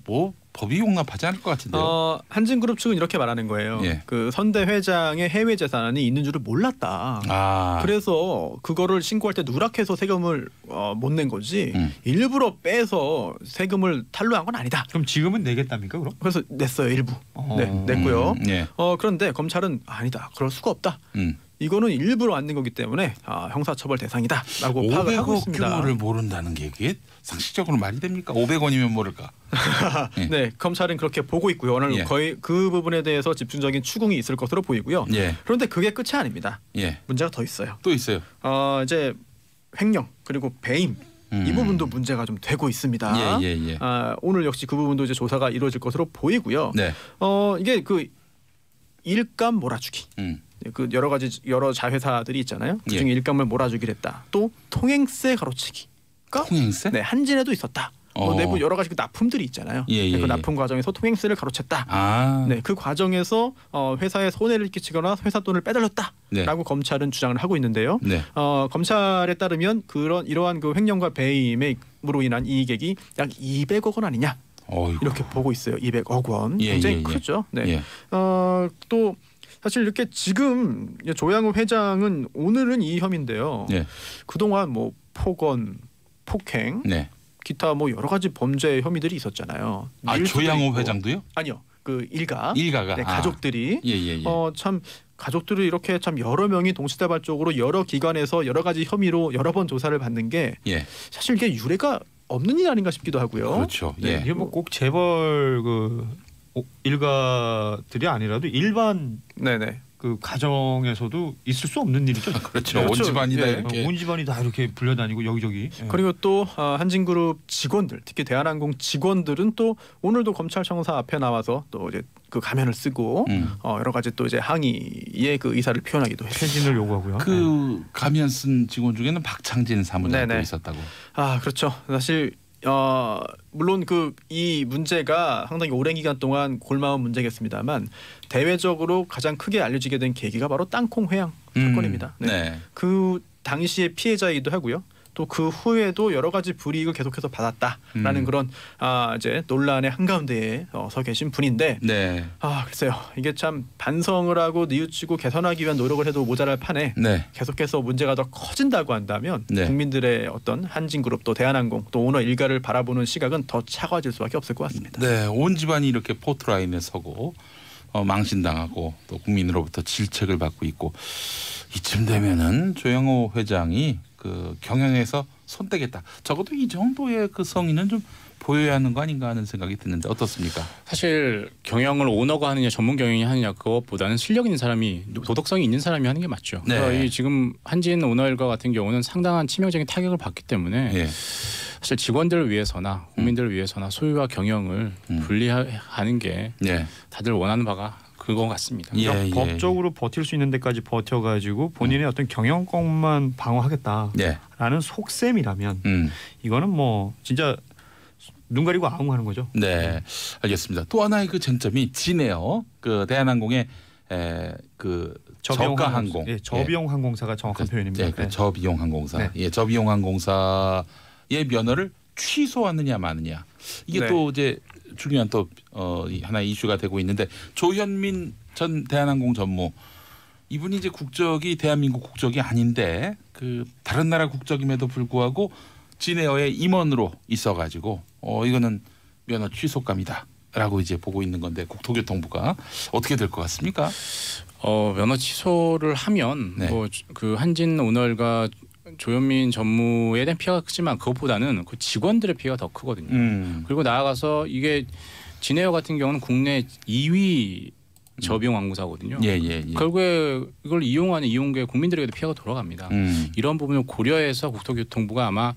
뭐 법이 용납하지 않을 것 같은데요. 한진그룹 측은 이렇게 말하는 거예요. 그 선대 회장의 해외 재산이 있는 줄을 몰랐다. 그래서 그거를 신고할 때 누락해서 세금을 못 낸 거지 일부러 빼서 세금을 탈루한 건 아니다. 그럼 지금은 내겠답니까 그럼? 그래서 냈어요 일부. 냈고요. 그런데 검찰은 아니다. 그럴 수가 없다. 이거는 일부러 안 낸 거기 때문에 형사처벌 대상이다라고 파악을 하고 있습니다. 500억 규모를 모른다는 게 이게 상식적으로 말이 됩니까? 500원이면 모를까? 네, 검찰은 그렇게 보고 있고요. 오늘 거의 그 부분에 대해서 집중적인 추궁이 있을 것으로 보이고요. 그런데 그게 끝이 아닙니다. 문제가 더 있어요. 또 있어요. 이제 횡령 그리고 배임 이 부분도 문제가 좀 되고 있습니다. 오늘 역시 그 부분도 이제 조사가 이루어질 것으로 보이고요. 이게 그 일감 몰아주기. 그 여러 자회사들이 있잖아요. 그중에 일감을 몰아주기로 했다. 또 통행세 가로채기가 통행세? 네, 한진에도 있었다. 내부 여러 가지 그 납품들이 있잖아요. 그 납품 과정에서 통행세를 가로챘다. 네, 그 과정에서 회사에 손해를 끼치거나 회사 돈을 빼돌렸다라고 검찰은 주장을 하고 있는데요. 검찰에 따르면 이러한 그 횡령과 배임으로 인한 이익액이 약 200억 원 아니냐 이렇게 보고 있어요. 200억 원 굉장히 크죠. 네. 또 사실 이렇게 지금 조양호 회장은 오늘은 이 혐의인데요. 그동안 뭐 폭언, 폭행, 기타 뭐 여러 가지 범죄 혐의들이 있었잖아요. 조양호 회장도요? 아니요. 그 일가가 네, 가족들이 참 가족들이 이렇게 참 여러 명이 동시다발적으로 여러 기관에서 여러 가지 혐의로 여러 번 조사를 받는 게 사실 이게 유례가 없는 일 아닌가 싶기도 하고요. 그렇죠. 예. 이게 뭐 꼭 재벌 그 일가들이 아니라도 일반 네네. 그 가정에서도 있을 수 없는 일이죠. 그렇죠. 온 집안이 다 이렇게. 온 집안이 다 이렇게 불려다니고 여기저기. 그리고 또 한진그룹 직원들, 특히 대한항공 직원들은 또 오늘도 검찰청사 앞에 나와서 또 이제 그 가면을 쓰고 여러 가지 또 이제 항의의 그 의사를 표현하기도 했습니다. 퇴진을 요구하고요. 그 가면 쓴 직원 중에는 박창진 사무장도 있었다고. 아 그렇죠. 사실 물론 이 문제가 상당히 오랜 기간 동안 골마온 문제겠습니다만 대외적으로 가장 크게 알려지게 된 계기가 바로 땅콩 회항 사건입니다. 네. 네. 그 당시의 피해자이기도 하고요. 또 그 후에도 여러 가지 불이익을 계속해서 받았다라는 그런 이제 논란의 한가운데에 서 계신 분인데 네. 글쎄요. 이게 참 반성을 하고 뉘우치고 개선하기 위한 노력을 해도 모자랄 판에 네. 계속해서 문제가 더 커진다고 한다면 네. 국민들의 어떤 한진그룹 또 대한항공 또 오너 일가를 바라보는 시각은 더 차가워질 수밖에 없을 것 같습니다. 네, 온 집안이 이렇게 포트라인에 서고 망신당하고 또 국민으로부터 질책을 받고 있고 이쯤 되면은 조영호 회장이 그 경영에서 손떼겠다. 적어도 이 정도의 그 성의는 좀 보여야 하는 거 아닌가 하는 생각이 드는데 어떻습니까? 사실 경영을 오너가 하느냐 전문 경영이 하느냐 그것보다는 실력 있는 사람이 도덕성이 있는 사람이 하는 게 맞죠. 네. 그러니까 이 지금 한진 오너 일가 같은 경우는 상당한 치명적인 타격을 받기 때문에 예. 사실 직원들을 위해서나 국민들을 위해서나 소유와 경영을 분리하는 게 예. 다들 원하는 바가 그거 같습니다. 예. 법적으로 버틸 수 있는 데까지 버텨가지고 본인의 어떤 경영권만 방어하겠다라는 예. 속셈이라면 이거는 뭐 진짜 눈 가리고 아웅하는 거죠. 네, 알겠습니다. 또 하나의 그 쟁점이 진에어 그 대한항공의 그 저가 항공, 저비용 항공사가 정확한 표현입니다. 그 저비용 항공사, 네. 예, 저비용 항공사의 면허를 취소하느냐 마느냐 이게 네. 또 이제 중요한 또 하나의 이슈가 되고 있는데 조현민 전 대한항공 전무 이분이 이제 국적이 대한민국 국적이 아닌데 그 다른 나라 국적임에도 불구하고 진에어의 임원으로 있어가지고 이거는 면허 취소감이다라고 이제 보고 있는 건데 국토교통부가 어떻게 될 것 같습니까? 면허 취소를 하면 네. 뭐 그 한진 오너일가 조현민 전무에 대한 피해가 크지만 그것보다는 그 직원들의 피해가 더 크거든요. 그리고 나아가서 이게 진에어 같은 경우는 국내 2위 저비용 항공사거든요. 예. 결국에 이걸 이용하는 이용객 국민들에게도 피해가 돌아갑니다. 이런 부분을 고려해서 국토교통부가 아마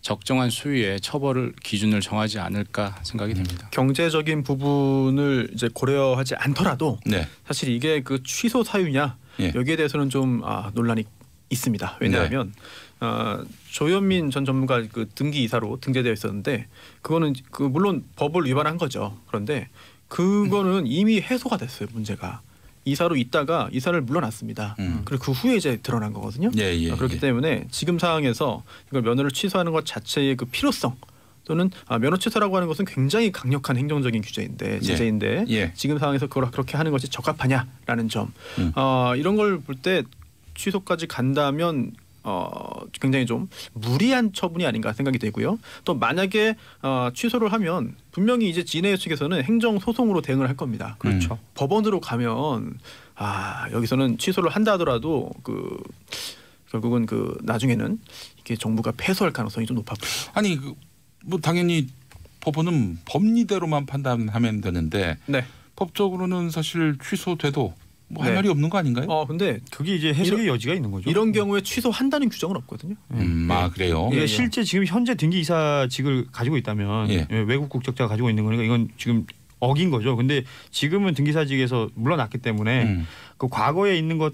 적정한 수위의 처벌을 기준을 정하지 않을까 생각이 됩니다. 경제적인 부분을 이제 고려하지 않더라도 네. 사실 이게 그 취소 사유냐 여기에 대해서는 좀 논란이 있습니다. 왜냐하면 조현민 전 전무가 그 등기 이사로 등재되어 있었는데 그거는 그 물론 법을 위반한 거죠. 그런데 그거는 이미 해소가 됐어요. 문제가 이사로 있다가 이사를 물러났습니다. 그리고 그 후에 이제 드러난 거거든요. 그렇기 때문에 지금 상황에서 이걸 면허를 취소하는 것 자체의 그 필요성 또는 면허 취소라고 하는 것은 굉장히 강력한 행정적인 규제인데 제재인데 지금 상황에서 그걸 그렇게 하는 것이 적합하냐라는 점 이런 걸 볼 때 취소까지 간다면 굉장히 좀 무리한 처분이 아닌가 생각이 되고요. 또 만약에 취소를 하면 분명히 이제 진에어 측에서는 행정 소송으로 대응을 할 겁니다. 그렇죠. 법원으로 가면 여기서는 취소를 한다 하더라도 결국은 나중에는 이게 정부가 패소할 가능성이 좀 높아 보여요. 아니 뭐 당연히 법원은 법리대로만 판단하면 되는데 법적으로는 사실 취소돼도 뭐 할 말이 없는 거 아닌가요? 근데 그게 이제 해석의 여지가 있는 거죠. 이런 경우에 취소한다는 규정은 없거든요. 그래요. 실제 지금 현재 등기이사직을 가지고 있다면 외국 국적자가 가지고 있는 거니까 이건 지금 어긴 거죠. 근데 지금은 등기사직에서 물러났기 때문에 그 과거에 있는 것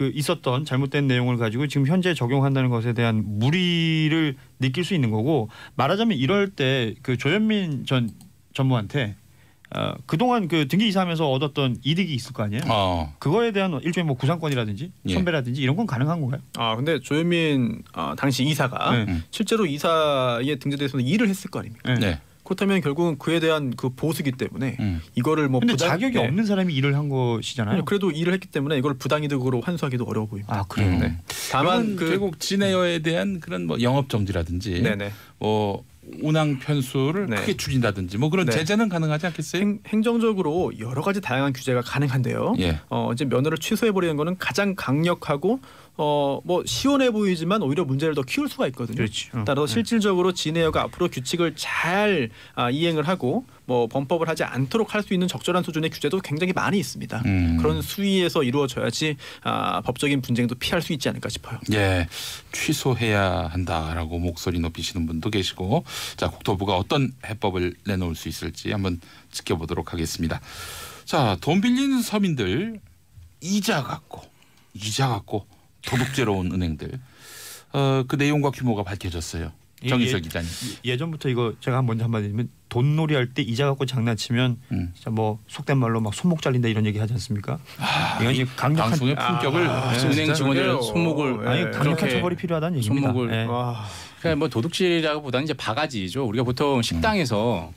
있었던 잘못된 내용을 가지고 지금 현재 적용한다는 것에 대한 무리를 느낄 수 있는 거고 말하자면 이럴 때 그 조현민 전 전무한테 그동안 그 등기 이사하면서 얻었던 이득이 있을 거 아니에요. 그거에 대한 일종의 뭐 구상권이라든지 선배라든지 이런 건 가능한 건가요? 근데 조현민 당시 이사가 실제로 이사에 등재돼서 일을 했을 거 아닙니까? 그렇다면 결국은 그에 대한 그 보수기 때문에 이거를 뭐 근데 자격이 없는 사람이 일을 한 것이잖아요. 그래도 일을 했기 때문에 이걸 부당이득으로 환수하기도 어려워 보입니다. 그래요. 다만 결국 진에어에 대한 그런 뭐 영업 정지라든지 뭐 운항 편수를 크게 줄인다든지 뭐 그런 제재는 가능하지 않겠어요? 행정적으로 여러 가지 다양한 규제가 가능한데요. 이제 면허를 취소해 버리는 거는 가장 강력하고 뭐 시원해 보이지만 오히려 문제를 더 키울 수가 있거든요. 그렇지. 따라서 실질적으로 진에어가 앞으로 규칙을 잘 이행을 하고 뭐 범법을 하지 않도록 할 수 있는 적절한 수준의 규제도 굉장히 많이 있습니다. 그런 수위에서 이루어져야지 법적인 분쟁도 피할 수 있지 않을까 싶어요. 예, 취소해야 한다라고 목소리 높이시는 분도 계시고, 자, 국토부가 어떤 해법을 내놓을 수 있을지 한번 지켜보도록 하겠습니다. 자, 돈 빌리는 서민들 이자 갖고 도둑죄로 온 은행들, 그 내용과 규모가 밝혀졌어요. 정희석 기자님. 예전부터 이거 제가 먼저 한마디 드리면 돈놀이 할 때 이자 갖고 장난치면 진짜 뭐 속된 말로 막 손목 잘린다 이런 얘기 하지 않습니까? 이건 강력한 방송의 품격을 은행 직원들 손목을 아니 강력한 처벌이 필요하다는 얘기입니다. 손목을 네. 그러니까 뭐 도둑질이라고보다는 이제 바가지죠. 우리가 보통 식당에서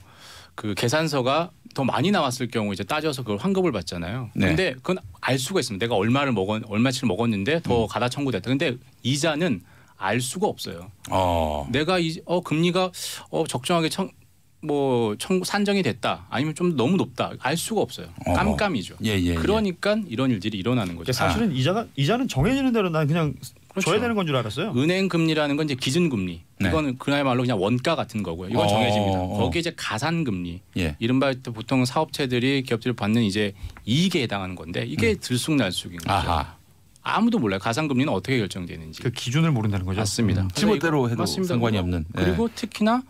그 계산서가 더 많이 나왔을 경우 이제 따져서 그걸 환급을 받잖아요. 네. 근데 그건 알 수가 있습니다. 내가 얼마치를 먹었는데 더 가다 청구됐다. 근데 이자는 알 수가 없어요. 내가 금리가 적정하게 산정이 됐다. 아니면 좀 너무 높다. 알 수가 없어요. 깜깜이죠. 그러니까 이런 일들이 일어나는 거죠. 사실은 이자는 정해지는 대로 난 그냥 그렇죠. 줘야 되는 건 줄 알았어요. 은행 금리라는 건 이제 기준금리. 이거는 그야말로 그냥 원가 같은 거고요. 이건 정해집니다. 거기에 이제 가산금리. 이른바 보통 사업체들이 기업들이 받는 이제 이익에 해당하는 건데 이게 들쑥날쑥인 거죠. 아무도 몰라요. 가산금리는 어떻게 결정되는지. 그 기준을 모른다는 거죠. 맞습니다. 지멋대로 해도 맞습니다. 상관이 없는. 그리고 특히나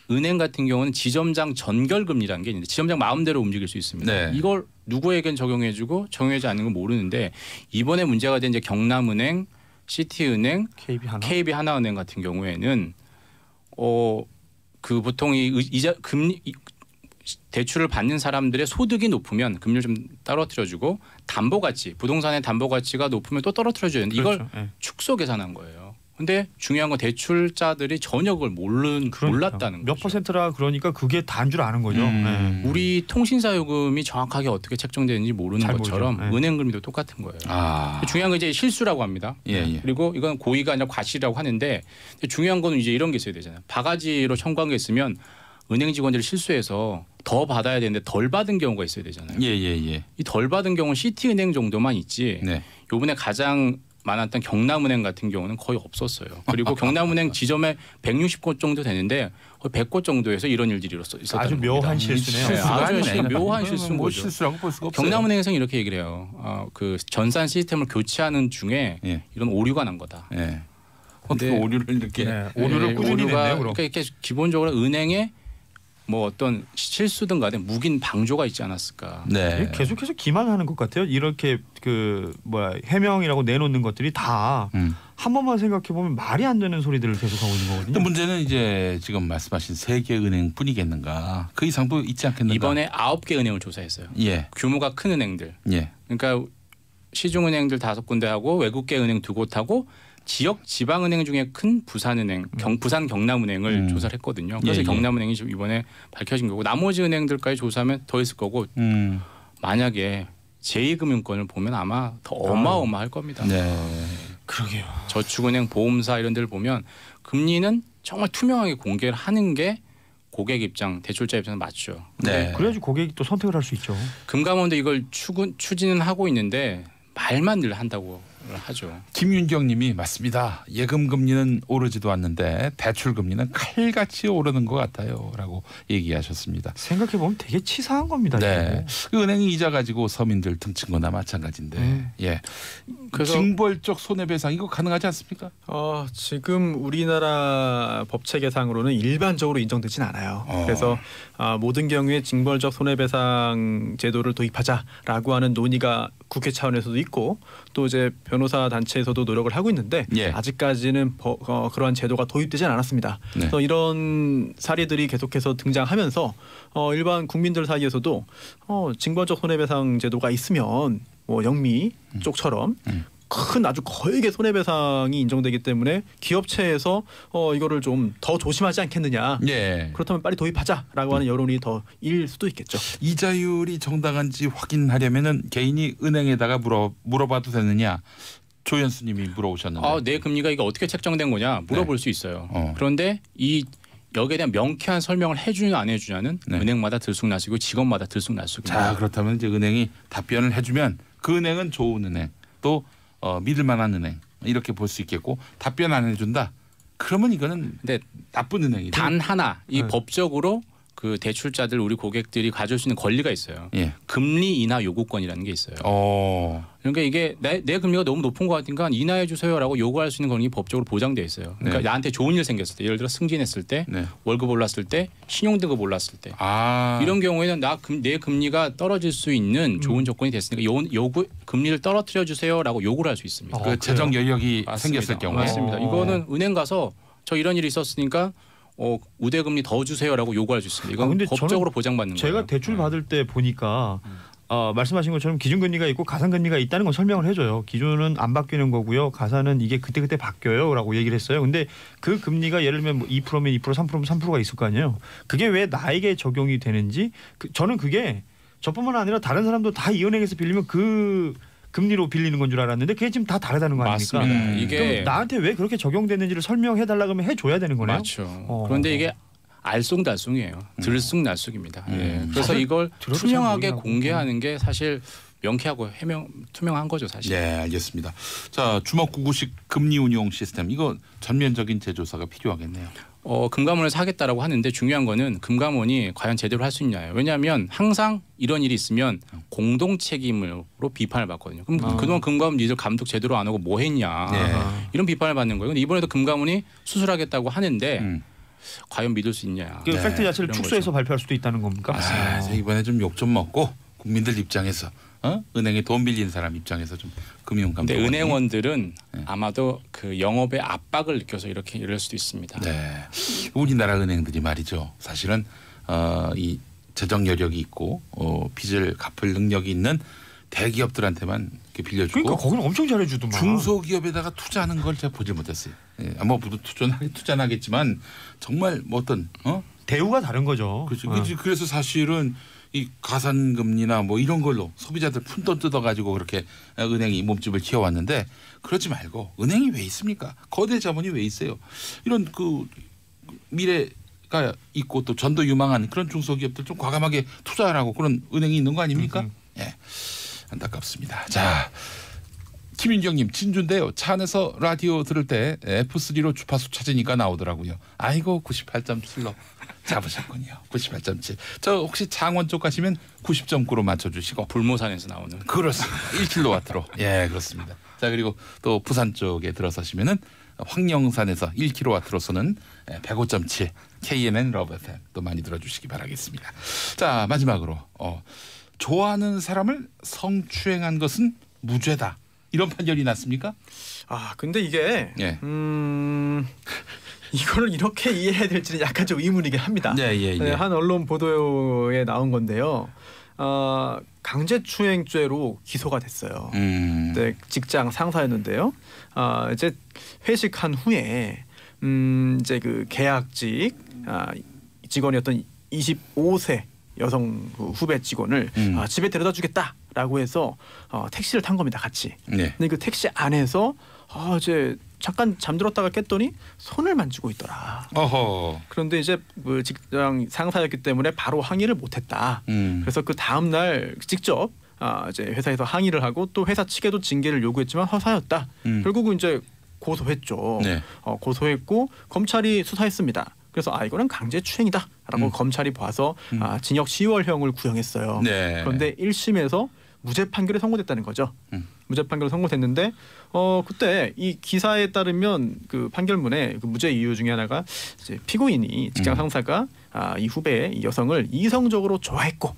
은행 같은 경우는 지점장 전결금리라는 게 있는데 지점장 마음대로 움직일 수 있습니다. 이걸 누구에겐 적용해주고 적용하지 않는 건 모르는데 이번에 문제가 된 이제 경남은행, 시티은행, KB하나은행 같은 경우에는 그 보통 이 이자 금리 대출을 받는 사람들의 소득이 높으면 금리를 좀 떨어뜨려주고 담보 가치, 부동산의 담보 가치가 높으면 또 떨어뜨려줘야 되는데 이걸 축소 계산한 거예요. 근데 중요한 건 대출자들이 전혀 그걸 몰랐다는 몇 거죠. 퍼센트라 그러니까 그게 다인 줄 아는 거죠. 우리 통신사 요금이 정확하게 어떻게 책정되는지 모르는 것처럼 은행 금리도 똑같은 거예요. 중요한 건 이제 실수라고 합니다. 그리고 이건 고의가 아니라 과실이라고 하는데 중요한 건 이제 이런 게 있어야 되잖아요. 바가지로 청구한 게 있으면 은행 직원들이 실수해서 더 받아야 되는데 덜 받은 경우가 있어야 되잖아요. 이 덜 받은 경우는 시티은행 정도만 있지. 요번에 가장 많았던 경남은행 같은 경우는 거의 없었어요. 그리고 경남은행 지점에 160곳 정도 되는데 거의 100곳 정도에서 이런 일들이 있었다는 아주 겁니다. 묘한 실수네요. 아주 묘한 실수인 거죠. 실수라고 볼 수가 없어요. 경남은행에서는 이렇게 얘기를 해요. 그 전산 시스템을 교체하는 중에 이런 오류가 난 거다. 어떻게 오류를 이렇게 오류를 꾸준히 냈네요. 그러니까 이렇게 기본적으로 은행에 뭐 어떤 실수든 간에 묵인 방조가 있지 않았을까. 계속해서 기만하는 것 같아요. 이렇게 해명이라고 내놓는 것들이 다 한 번만 생각해 보면 말이 안 되는 소리들을 계속하고 있는 거거든요. 문제는 이제 지금 말씀하신 3개 은행뿐이겠는가? 그 이상도 있지 않겠는가? 이번에 9개 은행을 조사했어요. 규모가 큰 은행들. 그러니까 시중은행들 5군데하고 외국계 은행 2곳하고 지방은행 중에 큰 부산은행, 부산 경남은행을 조사를 했거든요. 그래서 경남은행이 이번에 밝혀진 거고 나머지 은행들까지 조사하면 더 있을 거고 만약에 제2금융권을 보면 아마 더 어마어마할 겁니다. 그러게요. 저축은행, 보험사 이런 데를 보면 금리는 정말 투명하게 공개를 하는 게 고객 입장, 대출자 입장은 맞죠. 그래야지 고객이 또 선택을 할 수 있죠. 금감원도 이걸 추진은 하고 있는데 말만 늘 한다고 하죠. 김윤경님이 맞습니다. 예금 금리는 오르지도 않는데 대출 금리는 칼같이 오르는 것 같아요라고 얘기하셨습니다. 생각해 보면 되게 치사한 겁니다. 그 은행이 이자 가지고 서민들 등친 거나 마찬가지인데. 그래서 징벌적 손해배상 이거 가능하지 않습니까? 지금 우리나라 법 체계상으로는 일반적으로 인정되진 않아요. 그래서 모든 경우에 징벌적 손해배상 제도를 도입하자라고 하는 논의가 국회 차원에서도 있고 또 이제 변호사 단체에서도 노력을 하고 있는데 아직까지는 그러한 제도가 도입되진 않았습니다. 그래서 이런 사례들이 계속해서 등장하면서 일반 국민들 사이에서도 징벌적 손해배상 제도가 있으면 뭐 영미 쪽처럼 큰 아주 거액의 손해배상이 인정되기 때문에 기업체에서 이거를 좀 더 조심하지 않겠느냐. 그렇다면 빨리 도입하자라고 하는 여론이 더 일 수도 있겠죠. 이자율이 정당한지 확인하려면은 개인이 은행에다가 물어봐도 되느냐. 조현수님이 물어오셨는데. 내 금리가 이게 어떻게 책정된 거냐 물어볼 수 있어요. 그런데 여기에 대한 명쾌한 설명을 해주냐 안 해주냐는 은행마다 들쑥날쑥이고 직원마다 들쑥날쑥입니다. 자, 그렇다면 이제 은행이 답변을 해주면 그 은행은 좋은 은행 또 믿을 만한 은행 이렇게 볼 수 있겠고 답변 안 해준다. 그러면 이거는 나쁜 은행이죠. 단 하나 이 법적으로 그 대출자들 우리 고객들이 가질 수 있는 권리가 있어요. 예. 금리 인하 요구권이라는 게 있어요. 그러니까 이게 내 금리가 너무 높은 것 같으니까 인하해 주세요라고 요구할 수 있는 권리 법적으로 보장돼 있어요. 그러니까 네. 나한테 좋은 일 생겼을 때, 예를 들어 승진했을 때, 네. 월급 올랐을 때, 신용등급 올랐을 때, 이런 경우에는 내 금리가 떨어질 수 있는 좋은 조건이 됐으니까 요구 금리를 떨어뜨려 주세요라고 요구를 할 수 있습니다. 그 재정 여력이 맞습니다. 생겼을 경우에. 맞습니다. 이거는 은행 가서 저 이런 일이 있었으니까 우대금리 더 주세요라고 요구할 수 있습니다. 이건 법적으로 보장받는 거예요. 제가 대출 받을 때 보니까 말씀하신 것처럼 기준금리가 있고 가산금리가 있다는 건 설명을 해줘요. 기준은 안 바뀌는 거고요. 가산은 이게 그때그때 바뀌어요라고 얘기를 했어요. 근데 그 금리가 예를 들면 뭐 2%면 2%, 3%면 3%가 있을 거 아니에요. 그게 왜 나에게 적용이 되는지 저는 그게 저뿐만 아니라 다른 사람도 다 이 은행에서 빌리면 그 금리로 빌리는 건 줄 알았는데 그게 지금 다 다르다는 거 아닙니까? 맞습니다. 이게 나한테 왜 그렇게 적용되는지를 설명해 달라고 하면 해줘야 되는 거네요. 맞죠. 그런데 이게 알쏭달쏭이에요. 들쑥날쑥입니다. 그래서 이걸 투명하게 공개하는 게 사실 명쾌하고 투명한 거죠, 사실. 네, 알겠습니다. 자, 주먹구구식 금리 운용 시스템 이거 전면적인 재조사가 필요하겠네요. 금감원에서 하겠다라고 하는데 중요한 거는 금감원이 과연 제대로 할 수 있냐예요. 왜냐하면 항상 이런 일이 있으면 공동 책임으로 비판을 받거든요. 그럼 그동안 금감원 니들 감독 제대로 안 하고 뭐 했냐 이런 비판을 받는 거예요. 근데 이번에도 금감원이 수술하겠다고 하는데 과연 믿을 수 있냐. 그 팩트 자체를 축소해서 발표할 수도 있다는 겁니까? 이번에 좀 욕 좀 먹고 국민들 입장에서 은행에 돈 빌린 사람 입장에서 좀 금융감독. 근데 은행원들은 아마도 그 영업의 압박을 느껴서 이럴 수도 있습니다. 네, 우리나라 은행들이 말이죠. 사실은 이 재정 여력이 있고 빚을 갚을 능력이 있는 대기업들한테만 이렇게 빌려주고. 그러니까 거기는 엄청 잘해주더만. 중소기업에다가 투자하는 걸 제가 보질 못했어요. 아마 모두 투자는 하겠지만 정말 뭐 어떤 대우가 다른 거죠. 그렇죠. 그래서 사실은 이 가산금리나 뭐 이런 걸로 소비자들 푼돈 뜯어가지고 그렇게 은행이 몸집을 키워왔는데 그러지 말고 은행이 왜 있습니까? 거대 자본이 왜 있어요? 이런 그 미래가 있고 또 전도 유망한 그런 중소기업들 좀 과감하게 투자하라고 그런 은행이 있는 거 아닙니까? 예, 안타깝습니다. 자, 김윤경님 진주인데요. 차 안에서 라디오 들을 때 F3로 주파수 찾으니까 나오더라고요. 아이고 98.7로 잡으셨군요. 98.7. 저 혹시 창원 쪽 가시면 90.9로 맞춰주시고. 불모산에서 나오는. 그렇습니다. 1kW로. 예, 그렇습니다. 자, 그리고 또 부산 쪽에 들어서시면은 황령산에서 1kW로 쏘는 105.7 KNN 러브 FM 또 많이 들어주시기 바라겠습니다. 자, 마지막으로 좋아하는 사람을 성추행한 것은 무죄다. 이런 판결이 났습니까? 근데 이게 이거를 이렇게 이해해야 될지는 약간 좀 의문이긴 합니다. 한 언론 보도에 나온 건데요. 강제추행죄로 기소가 됐어요. 네, 직장 상사였는데요. 이제 회식한 후에 이제 그 계약직 직원이었던 25세 여성 후배 직원을 집에 데려다주겠다라고 해서 택시를 탄 겁니다, 같이. 근데 그 택시 안에서 이제 잠깐 잠들었다가 깼더니 손을 만지고 있더라. 그런데 이제 그 직장 상사였기 때문에 바로 항의를 못했다. 그래서 그 다음 날 직접 이제 회사에서 항의를 하고 또 회사 측에도 징계를 요구했지만 허사였다. 결국은 이제 고소했죠. 고소했고 검찰이 수사했습니다. 그래서 이거는 강제추행이다라고 검찰이 봐서 징역 10월형을 구형했어요. 그런데 1심에서 무죄 판결이 선고됐다는 거죠. 무죄 판결이 선고됐는데 그때 이 기사에 따르면 그 판결문에 그 무죄 이유 중에 하나가 이제 피고인이 직장 상사가 이 후배 이 여성을 이성적으로 좋아했고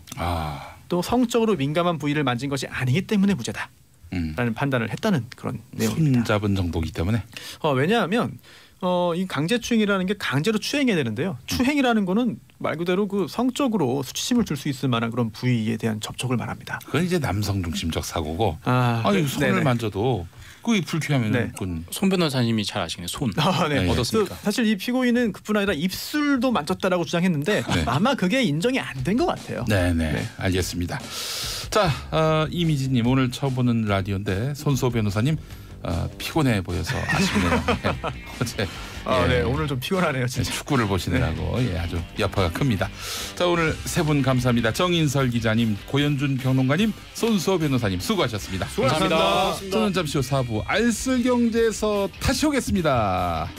또 성적으로 민감한 부위를 만진 것이 아니기 때문에 무죄다. 라는 판단을 했다는 그런 내용입니다. 손 잡은 정도이기 때문에. 왜냐하면 이 강제추행이라는 게 강제로 추행해야 되는데요. 추행이라는 거는 말 그대로 그 성적으로 수치심을 줄 수 있을 만한 그런 부위에 대한 접촉을 말합니다. 그건 이제 남성 중심적 사고고. 손을 만져도 그게 불쾌하면 손 변호사님이 잘 아시네요. 손. 어떻습니까? 사실 이 피고인은 그뿐 아니라 입술도 만졌다라고 주장했는데 아마 그게 인정이 안 된 것 같아요. 네, 알겠습니다. 자, 이미지님 오늘 처음 보는 라디오인데 손소 변호사님 피곤해 보여서 아쉽네요. 어제 네, 오늘 좀 피곤하네요, 진짜. 축구를 보시느라고 아주 여파가 큽니다. 자, 오늘 세 분 감사합니다. 정인설 기자님, 고현준 평론가님, 손수호 변호사님 수고하셨습니다. 수고하셨습니다. 저는 잠시 후 4부 알쓸경제에서 다시 오겠습니다.